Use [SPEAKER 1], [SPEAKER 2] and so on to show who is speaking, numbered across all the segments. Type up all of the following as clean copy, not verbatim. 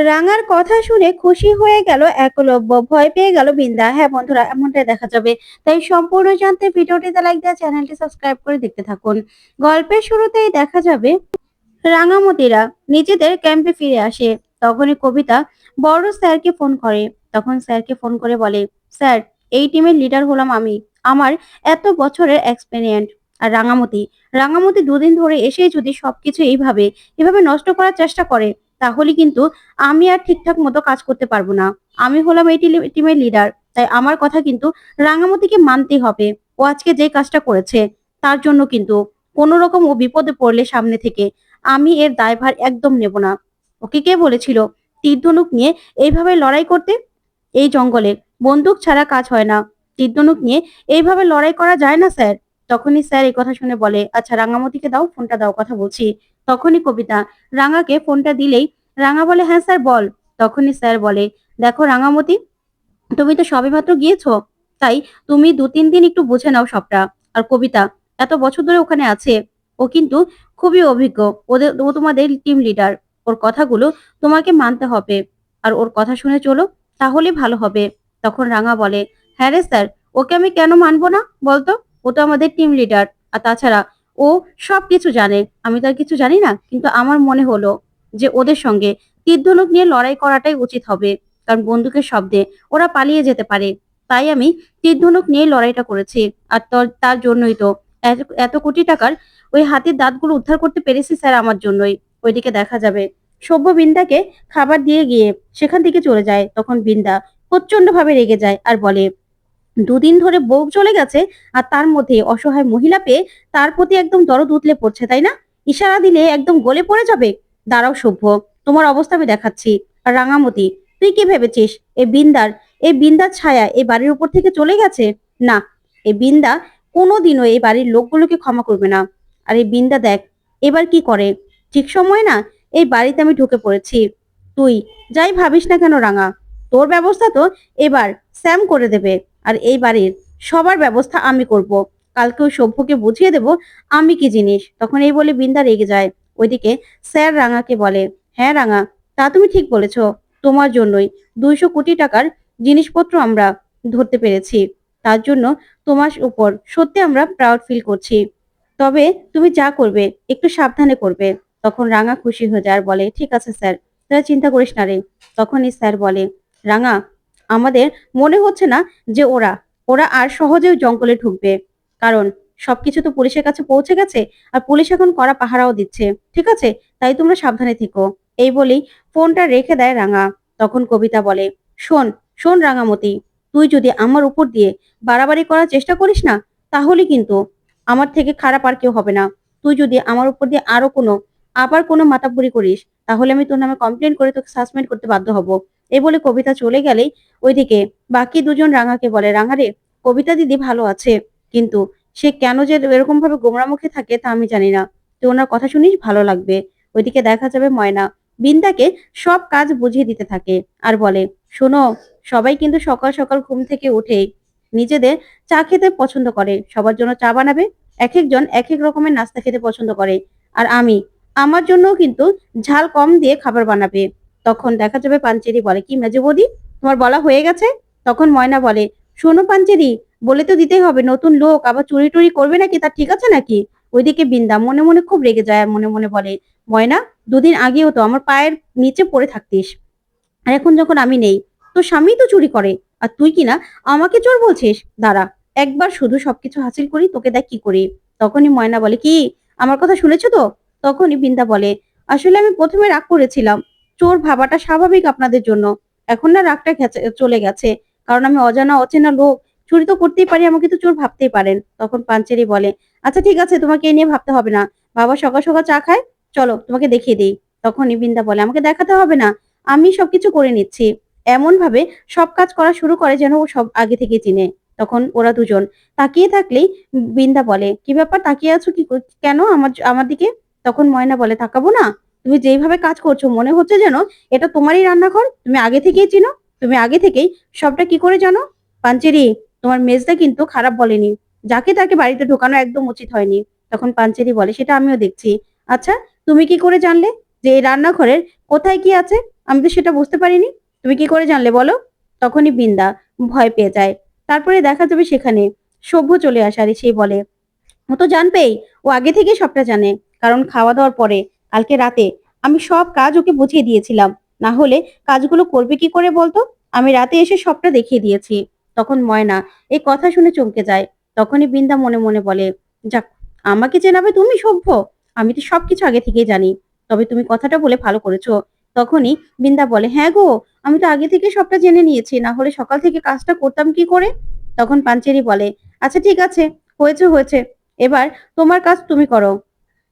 [SPEAKER 1] রাঙার কথা শুনে খুশি হয়ে গেল একলব্য, ভয় পেয়ে গেল বিন্দা। হ্যাঁ বন্ধুরা, এমনটাই দেখা যাবে। তাই সম্পূর্ণ জানতে ভিডিওটিতে লাইক দিয়ে চ্যানেলটি সাবস্ক্রাইব করে দেখতে থাকুন। গল্পের শুরুতেই দেখা যাবে রাঙামতিরা নিজেদের ক্যাম্পে ফিরে আসে। তখনই কবিতা বড় স্যারকে ফোন করে। তখন স্যারকে ফোন করে বলে, স্যার, এই টিমের লিডার হলাম আমি। আমার এত বছরের এক্সপেরিয়েন্স। আর রাঙামতি রাঙামতি দুদিন ধরে এসে যদি সবকিছু এইভাবে এভাবে নষ্ট করার চেষ্টা করে, তাহলে কিন্তু আমি আর ঠিকঠাক মতো কাজ করতে পারবো না। আমি হলাম এই টিমের লিডার, তাই আমার কথা কিন্তু রাঙামতিকে মানতেই হবে। ও আজকে যে কাজটা করেছে, তার জন্য কিন্তু কোনো রকম ও বিপদে পড়লে সামনে থেকে আমি এর দায়ভার একদম নেব না। ওকে কে বলেছিল তীর ধনুক নিয়ে এইভাবে লড়াই করতে? এই জঙ্গলে বন্দুক ছাড়া কাজ হয় না। তীর ধনুক নিয়ে এইভাবে লড়াই করা যায় না স্যার। তখনই স্যার এই কথা শুনে বলে, আচ্ছা রাঙামতিকে দাও, ফোনটা দাও, কথা বলছি। তখনই কবিতা রাঙাকে ফোনটা দিলেই রাঙা বলে, হ্যাঁ স্যার বল। তখনই স্যার বলে, দেখো রাঙামতি, তুমি তো সবেমাত্র গিয়েছো, তাই তুমি 2-3 দিন একটু বুঝে নাও সবটা। আর কবিতা এত বছর ধরে ওখানে আছে, ও কিন্তু খুবই অভিজ্ঞ। ও তোমাদের টিম লিডার। ওর কথাগুলো তোমাকে মানতে হবে, আর ওর কথা শুনে চলো, তাহলে ভালো হবে। তখন রাঙা বলে, হ্যাঁ রে স্যার, ওকে আমি কেন মানবো না বলতো? ও তো আমাদের টিম লিডার। আর তাছাড়া ও সবকিছু জানে, আমি তো আর কিছু জানি না। কিন্তু আমার মনে হলো যে ওদের সঙ্গে তীর ধনুক নিয়ে লড়াই করাটাই উচিত হবে, কারণ বন্দুকের শব্দে ওরা পালিয়ে যেতে পারে। তাই আমি তীর ধনুক নিয়ে লড়াইটা করেছি। আর তার জন্যই তো এত এত কোটি টাকার ওই হাতির দাঁতগুলো উদ্ধার করতে পেরেছি স্যার, আমার জন্যই। ওইদিকে দেখা যাবে সভ্য বিন্দাকে খাবার দিয়ে গিয়ে সেখান থেকে চলে যায়। তখন বিন্দা প্রচন্ড ভাবে রেগে যায় আর বলে, 2 দিন ধরে বউ চলে গেছে, আর তার মধ্যে অসহায় মহিলা পেয়ে তার প্রতি একদম দরদ উতলে পড়ছে, তাই না? ইশারা দিলে একদম গলে পড়ে যাবে। দাঁড়াও সভ্য, তোমার অবস্থা আমি দেখাচ্ছি। আর রাঙামতি, তুই কি ভেবেছিস এই বিন্দার ছায়া এই বাড়ির উপর থেকে চলে গেছে? না, এই বিন্দা কোনোদিনও এই বাড়ির লোকগুলোকে ক্ষমা করবে না। আর এই বিন্দা দেখ এবার কি করে। ঠিক সময় না এই বাড়িতে আমি ঢুকে পড়েছি। তুই যাই ভাবিস না কেন রাঙা, তোর ব্যবস্থা তো এবার স্যাম করে দেবে। আর এই বাড়ির সবার ব্যবস্থা আমি করব। কালকে ওই সভ্যকে বুঝিয়ে দেব আমি কি জিনিস। তখন এই বলে বিন্দা রেগে যায়। ওইদিকে স্যার রাঙাকে বলে, হ্যাঁ রাঙা, তা তুমি ঠিক বলেছো। তোমার জন্যই 200 কোটি টাকার জিনিসপত্র আমরা ধরতে পেরেছি। তার জন্য তোমার উপর সত্যি আমরা প্রাউড ফিল করছি। তবে তুমি যা করবে একটু সাবধানে করবে। তখন রাঙা খুশি হয়ে যায় আর বলে, ঠিক আছে স্যার, তোরা চিন্তা করিস না রে। তখনই স্যার বলে, রাঙা, আমাদের মনে হচ্ছে না যে ওরা ওরা আর সহজেই জঙ্গলে ঢুকবে, কারণ সবকিছু তো পুলিশের কাছে পৌঁছে গেছে। আর পুলিশ এখন কড়া পাহারাও দিচ্ছে, ঠিক আছে? তাই তোমরা সাবধানে থেকো। এই বলেই ফোনটা রেখে দেয় রাঙা। তখন কবিতা বলে, শোন শোন রাঙামতি, তুই যদি আমার উপর দিয়ে বাড়াবাড়ি করার চেষ্টা করিস না, তাহলে কিন্তু আমার থেকে খারাপ আর কেউ হবে না। তুই যদি আমার উপর দিয়ে আবার কোনো মাতাব্বরি করিস, তাহলে আমি তোর নামে কমপ্লেন করে তোকে সাসপেন্ড করতে বাধ্য হব। এই বলে কবিতা চলে গেলেই ওইদিকে বাকি দুজন রাঙাকে বলে, রাঙারে, কবিতা দিদি ভালো আছে, কিন্তু সে কেন যে এরকম ভাবে গোমরা মুখে থাকে তা আমি জানি না। তুই ওনার কথা শুনিস, ভালো লাগবে। ওইদিকে দেখা যাবে ময়না বিন্দাকে সব কাজ বুঝিয়ে দিতে থাকে আর বলে, শোনো, সবাই কিন্তু সকাল সকাল ঘুম থেকে উঠে নিজেদের চা খেতে পছন্দ করে। সবার জন্য চা বানাবে, এক একজন এক এক রকমের নাস্তা খেতে পছন্দ করে। আর আমি আমার জন্যও কিন্তু ঝাল কম দিয়ে খাবার বানাবে। তখন দেখা যাবে পাঞ্চেরি বলে, কি মেজে বৌদি, তোমার বলা হয়ে গেছে? তখন ময়না বলে, শোনো পাঞ্চেরি, বলে তো দিতেই হবে, নতুন লোক আবার চুরি টুরি করবে নাকি, তা ঠিক আছে নাকি? ওইদিকে বিন্দা মনে মনে খুব রেগে যায় আর মনে মনে বলে, ময়না, 2 দিন আগেও তো আমার পায়ের নিচে পড়ে থাকতিস, আর এখন যখন আমি নেই, তোর স্বামী তো চুরি করে, আর তুই কিনা আমাকে চোর বলছিস। দাঁড়া, একবার শুধু সবকিছু হাসিল করি, তোকে দেখ কি করি। তখনই ময়না বলে, কি, আমার কথা শুনেছো তো? তখনই বিন্দা বলে, আসলে আমি প্রথমে রাগ করেছিলাম। চোর ভাবাটা স্বাভাবিক আপনাদের জন্য, এখন না রাগটা চলে গেছে, কারণ আমি অজানা অচেনা লোক, চুরি তো করতেই পারি, আমাকে তো চোর ভাবতেই পারেন। তখন পাঞ্চেরি বলে, আচ্ছা ঠিক আছে, তোমাকে এ নিয়ে ভাবতে হবে না। বাবা সকাল সকাল চা খায়, চলো তোমাকে দেখিয়ে দিই। তখনই বিন্দা বলে, আমাকে দেখাতে হবে না, আমি সবকিছু করে নিচ্ছি। এমন ভাবে সব কাজ করা শুরু করে যেন ও সব আগে থেকে চিনে। তখন ওরা দুজন তাকিয়ে থাকলেই বিন্দা বলে, কি ব্যাপার, তাকিয়ে আছো কি কেন আমার আমার দিকে? তখন ময়না বলে, তাকাবো না? তুমি যেইভাবে কাজ করছো মনে হচ্ছে যেন এটা তোমারই রান্নাঘর, তুমি আগে থেকেই চিনো, তুমি আগে থেকেই সবটা কি করে জানো? পাঞ্চেরি, তোমার মেজদা কিন্তু খারাপ বলেনি, যাকে তাকে বাড়িতে ঢোকানো একদম উচিত হয়নি। তখন পাঞ্চেরি বলে, সেটা আমিও দেখছি। আচ্ছা, তুমি কি করে জানলে যে এই রান্নাঘরের কোথায় কি আছে? আমি তো সেটা বুঝতে পারিনি। তুমি কি করে জানলে বলো? তখনই বৃন্দা ভয় পেয়ে যায়। তারপরে দেখা যাবে সেখানে সভ্য চলে আসে আর এসেই বলে, ও তো জানবেই। ও আগে থেকেই সবটা জানে। কারণ খাওয়া-দাওয়ার পরে কালকে রাতে আমি সব কাজ ওকে বুঝিয়ে দিয়েছিলাম। না হলে কাজগুলো করবে কি করে বলতো? আমি রাতে এসে সবটা দেখিয়ে দিয়েছি। তখন ময়না এই কথা শুনে চমকে যায়। তখনই বৃন্দা মনে মনে বলে, যাক, আমাকে চেনাবে তুমি সভ্য? আমি তো সবকিছু আগে থেকেই জানি। তবে তুমি কথাটা বলে ভালো করেছো। তখনই বৃন্দা বলে, হ্যাঁ গো, আমি তো আগে থেকে সবটা জেনে নিয়েছি। না হলে সকাল থেকে কাজটা করতাম কি করে? তখন পাঞ্চেরি বলে, আচ্ছা ঠিক আছে, হয়েছে হয়েছে। এবার তোমার কাজ তুমি করো।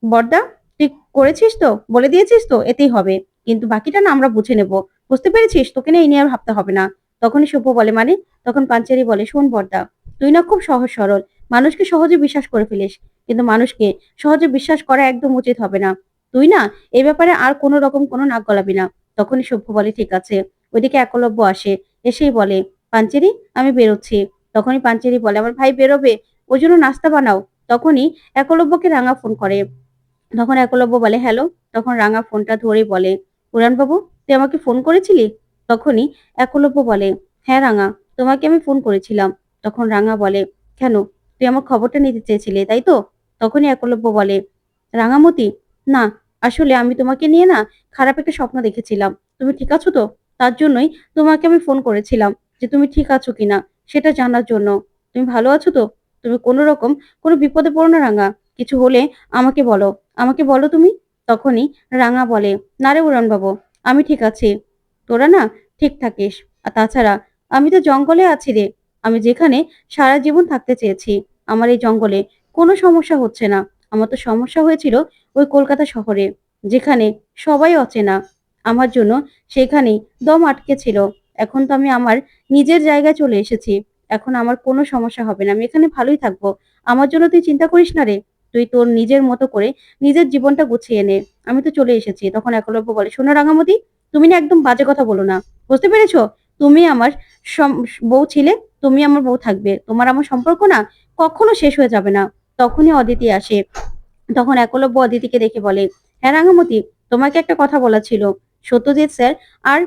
[SPEAKER 1] বড়দা, তুই করেছিস তো? বলে দিয়েছিস তো? এতেই হবে। কিন্তু বাকিটা না আমরা বুঝে নেব। বুঝতে পেরেছিস? তোকে না এই নিয়ে আর ভাবতে হবে না। তখনই সভ্য বলে, মানে? তখন পাঞ্চেরি বলে, শোন বড়দা, তুই না খুব সহজ সরল। মানুষকে সহজে বিশ্বাস করে ফেলিস। কিন্তু মানুষকে সহজে বিশ্বাস করা একদম উচিত হবে না। তুই না এই ব্যাপারে আর কোন রকম কোনো নাক গলাবি না। তখনই সভ্য বলে, ঠিক আছে। ওইদিকে একলব্য আসে। এসেই বলে, পাঞ্চেরি, আমি বেরোচ্ছি। তখনই পাঞ্চেরি বলে, আমার ভাই বেরোবে? ওই জন্য নাস্তা বানাও। তখনই একলব্যকে রাঙা ফোন করে। তখন একলব্য বলে, হ্যালো। তখন রাঙা ফোনটা ধরেই বলে, উড়ানবাবু, তুই আমাকে ফোন করেছিলি? তখনই একলব্য বলে, হ্যাঁ রাঙা, তোমাকে আমি ফোন করেছিলাম। তখন রাঙা বলে, কেন? তুই আমার খবরটা নিতে চেয়েছিলি, তাই তো? তখনই একলব্য বলে, রাঙামতি, না, আসলে আমি তোমাকে নিয়ে না খারাপ একটা স্বপ্ন দেখেছিলাম। তুমি ঠিক আছো তো? তার জন্যই তোমাকে আমি ফোন করেছিলাম যে তুমি ঠিক আছো কিনা সেটা জানার জন্য। তুমি ভালো আছো তো? তুমি কোনো রকম কোনো বিপদে পড়ো না রাঙা। কিছু হলে আমাকে বলো। আমাকে বলো তুমি। তখনই রাঙা বলে, না রে উড়ানবাবু, আমি ঠিক আছি। তোরা না ঠিক থাকিস। আর তাছাড়া আমি তো জঙ্গলে আছি রে। আমি যেখানে সারা জীবন থাকতে চেয়েছি। আমার এই জঙ্গলে কোনো সমস্যা হচ্ছে না। আমার তো সমস্যা হয়েছিল ওই কলকাতা শহরে, যেখানে সবাই অচেনা। আমার জন্য সেখানেই দম আটকে ছিল। এখন তো আমি আমার নিজের জায়গায় চলে এসেছি। এখন আমার কোনো সমস্যা হবে না। আমি এখানে ভালোই থাকবো। আমার জন্য তুই চিন্তা করিস না রে। তুই তোর নিজের মতো করে নিজের জীবনটা গুছিয়ে নে। আমি তো চলে এসেছি। তখন একলব্য বলে, শোনো রাঙামতি, তুমি না একদম বাজে কথা বলো না। বুঝতে পেরেছো? তুমি আমার বউ ছিলে, তুমি আমার বউ থাকবে। তোমার আমার সম্পর্ক না কখনো শেষ হয়ে যাবে না। তখনই অদিতি আসে। তখন একলব্য অদিতিকে দেখে বলে, হ্যাঁ রাঙামতি, তোমাকে একটা কথা বলা ছিল। সত্যজিৎ স্যার আর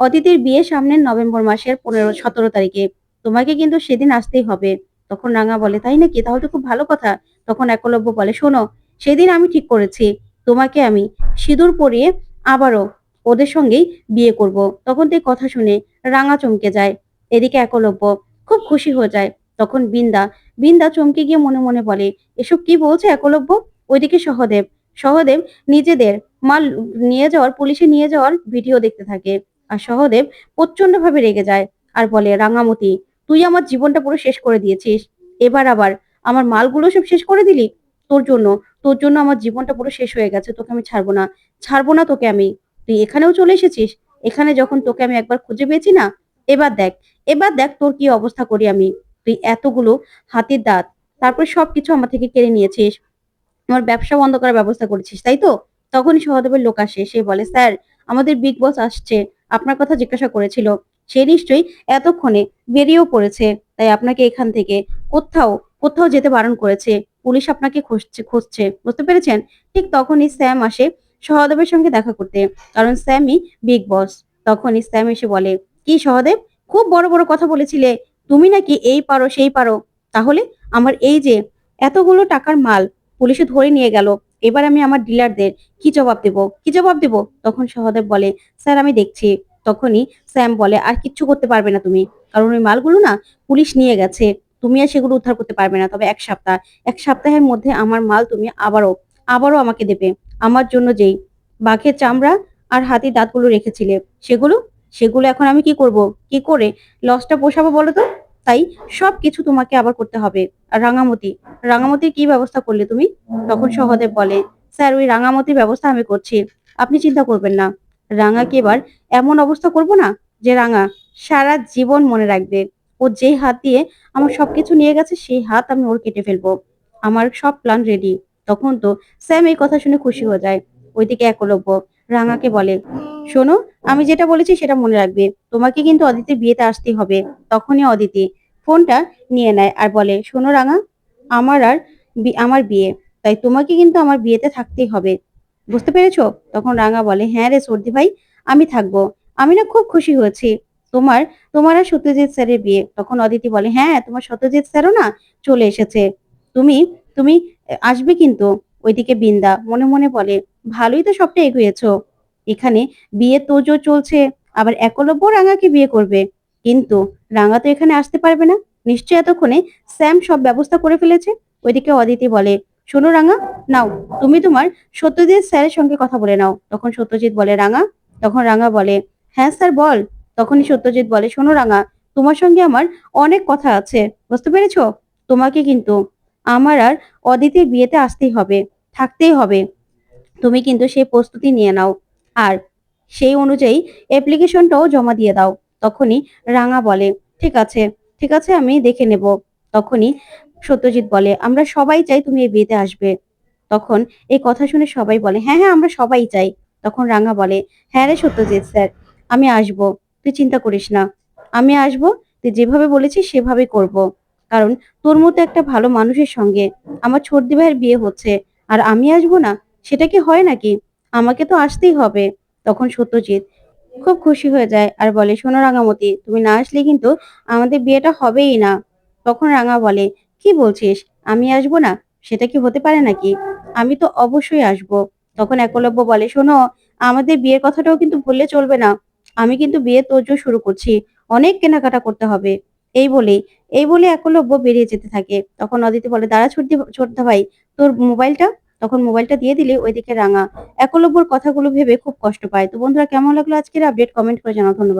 [SPEAKER 1] অদিতির বিয়ে সামনের নভেম্বর মাসের 17 তারিখে। তোমাকে কিন্তু সেদিন আসতেই হবে। তখন রাঙা বলে, তাই নাকি? তাহলে তো খুব ভালো কথা। তখন একলব্য বলে, শোনো, সেদিন আমি ঠিক করেছি তোমাকে আমি সিঁদুর পরিয়ে আবারও ওদের সঙ্গেই বিয়ে করব। তখন তো এই কথা শুনে রাঙা চমকে যায়। এদিকে একলব্য খুব খুশি হয়ে যায়। তখন বৃন্দা চমকে গিয়ে মনে মনে বলে, এসব কি বলছে একলব্য? ওইদিকে সহদেব নিজেদের মাল নিয়ে যাওয়ার, পুলিশে নিয়ে যাওয়ার ভিডিও দেখতে থাকে। আর সহদেব প্রচন্ড ভাবে রেগে যায় আর বলে, রাঙামতি, তুই আমার জীবনটা পুরো শেষ করে দিয়েছিস। এবার আবার আমার মালগুলো সব শেষ করে দিলি। তোর জন্য তোর জন্য আমার জীবনটা পুরো শেষ হয়ে গেছে। তোকে আমি ছাড়বো না। ছাড়বো না তোকে আমি। তুই এখানেও চলে এসেছিস। এখানে যখন তোকে আমি একবার খুঁজে পেয়েছি না, এবার দেখ, এবার দেখ তোর কি অবস্থা করি আমি। তুই এতগুলো হাতির দাঁত, তারপরে সবকিছু আমার থেকে কেড়ে নিয়েছিস। আমার ব্যবসা বন্ধ করার ব্যবস্থা করেছিস, তাই তো? তখনই সহদেবের লোক আসে। সে বলে, স্যার, আমাদের বিগ বস আসছে। আপনার কথা জিজ্ঞাসা করেছিল। সে নিশ্চয়ই এতক্ষণে বেরিয়েও পড়েছে। তাই আপনাকে এখান থেকে কোথাও কোথাও যেতে বারণ করেছে। পুলিশ আপনাকে খুঁজছে। বুঝতে পেরেছেন? ঠিক তখনই স্যাম আসে সহদেবের সঙ্গে দেখা করতে। কারণ স্যামই বিগ বস। তখনই স্যাম এসে বলে, কি সহদেব, খুব বড় বড় কথা বলেছিলে। তুমি নাকি এই পারো সেই পারো। তাহলে আমার এই যে এতগুলো টাকার মাল পুলিশে ধরে নিয়ে গেল, এবার আমি আমার ডিলারদের কি জবাব দেব? কি জবাব দেব? তখন সহদেব বলে, স্যার আমি দেখছি। তখনই স্যাম বলে, আর কিচ্ছু করতে পারবে না তুমি। কারণ ওই মালগুলো না পুলিশ নিয়ে গেছে। তুমি আর সেগুলো উদ্ধার করতে পারবে না। তবে এক সপ্তাহের মধ্যে আমার মাল তুমি আবারও আমাকে দেবে। আমার জন্য যেই বাঘের চামড়া আর হাতির দাঁতগুলো রেখেছিলে, সেগুলো সেগুলো এখন আমি কি করব? কি করে লসটা পোষাবো বলো তো? তাই সবকিছু তোমাকে আবার করতে হবে। আর রাঙামতির কি ব্যবস্থা করলে তুমি? তখন সহদেব বলে, স্যার, ওই রাঙামতির ব্যবস্থা আমি করছি। আপনি চিন্তা করবেন না। রাঙাকে এবার এমন অবস্থা করব না যে রাঙা সারা জীবন মনে রাখবে। ও যে হাত দিয়ে আমার সবকিছু নিয়ে গেছে, সেই হাত আমি ওর কেটে ফেলবো। আমার সব প্ল্যান রেডি। তখন তো স্যাম এই কথা শুনে খুশি হয়ে যায়। ওইদিকে একলব্য রাঙাকে বলে, শোনো, আমি যেটা বলেছি সেটা মনে রাখবে। তোমাকে কিন্তু অদিতির বিয়েতে আসতেই হবে। তখনই অদিতি ফোনটা নিয়ে নেয় আর বলে, শোনো রাঙা, আমার বিয়ে, তাই তোমাকে কিন্তু আমার বিয়েতে থাকতেই হবে। বুঝতে পেরেছো? তখন রাঙা বলে, হ্যাঁ রে সর্দি ভাই, আমি থাকবো। আমি না খুব খুশি হয়েছি। তোমার তোমার আর সত্যজিৎ স্যারের বিয়ে। তখন অদিতি বলে, হ্যাঁ, তোমার সত্যজিৎ স্যারও না চলে এসেছে। তুমি তুমি আসবে কিন্তু। ওইদিকে বৃন্দা মনে মনে বলে, ভালোই তো সবটা এগিয়েছো। এখানে বিয়ের তোড়জোড় চলছে, আবার একলব্য রাঙাকে বিয়ে করবে। কিন্তু রাঙা তো এখানে আসতে পারবে না। নিশ্চয়ই এতক্ষণে স্যাম সব ব্যবস্থা করে ফেলেছে। ওইদিকে অদিতি বলে, শোনো রাঙা, নাও তুমি তোমার সত্যজিৎ স্যারের সঙ্গে কথা বলে নাও। তখন সত্যজিৎ বলে, রাঙা? তখন রাঙা বলে, হ্যাঁ স্যার বল। তখনই সত্যজিৎ বলে, শোনো রাঙা, তোমার সঙ্গে আমার অনেক কথা আছে, বুঝতে পেরেছো? তোমাকে কিন্তু আমার আর অদিতির বিয়েতে আসতেই হবে, থাকতেই হবে। তুমি কিন্তু সেই প্রস্তুতি নিয়ে নাও, আর সেই অনুযায়ী অ্যাপ্লিকেশনটাও জমা দিয়ে দাও। তখনই রাঙা বলে, ঠিক আছে, ঠিক আছে, আমি দেখে নেব। তখনই সত্যজিৎ বলে, আমরা সবাই চাই তুমি এই বিয়েতে আসবে। তখন এই কথা শুনে সবাই বলে, হ্যাঁ হ্যাঁ, আমরা সবাই চাই। তখন রাঙা বলে, হ্যাঁ রে সত্যজিৎ স্যার, আমি আসবো, তুই চিন্তা করিস না, আমি আসবো। তুই যেভাবে বলেছিস সেভাবে করব। কারণ তোর মতো একটা ভালো মানুষের সঙ্গে আমার ছোটদি ভাইয়ের বিয়ে হচ্ছে, আর আমি আসবো না, সেটা কি হয় নাকি? আমাকে তো আসতেই হবে। তখন সত্যজিৎ খুব খুশি হয়ে যায় আর বলে, শোনো রাঙামতি, তুমি না আসলে কিন্তু আমাদের বিয়েটা হবেই না। তখন রাঙা বলে, কি বলছিস, আমি আসবো না? সেটা কি হতে পারে নাকি? আমি তো অবশ্যই আসবো। তখন একলব্য বলে, শোনো, আমাদের বিয়ের কথাটাও কিন্তু ভুললে চলবে না। আমি কিন্তু বিয়ের তোড়জোড় শুরু করছি, অনেক কেনাকাটা করতে হবে। এই বলেই এই বলে একলব্য বেরিয়ে যেতে থাকে। তখন অদিতি বলে, দাঁড়া ছোটদা ভাই, তোর মোবাইলটা। তখন মোবাইলটা দিয়ে দিলে ওইদিকে রাঙা একলব্যর কথাগুলো ভেবে খুব কষ্ট পায়। তো বন্ধুরা, কেমন লাগলো আজকের আপডেট? কমেন্ট করে জানাও। ধন্যবাদ।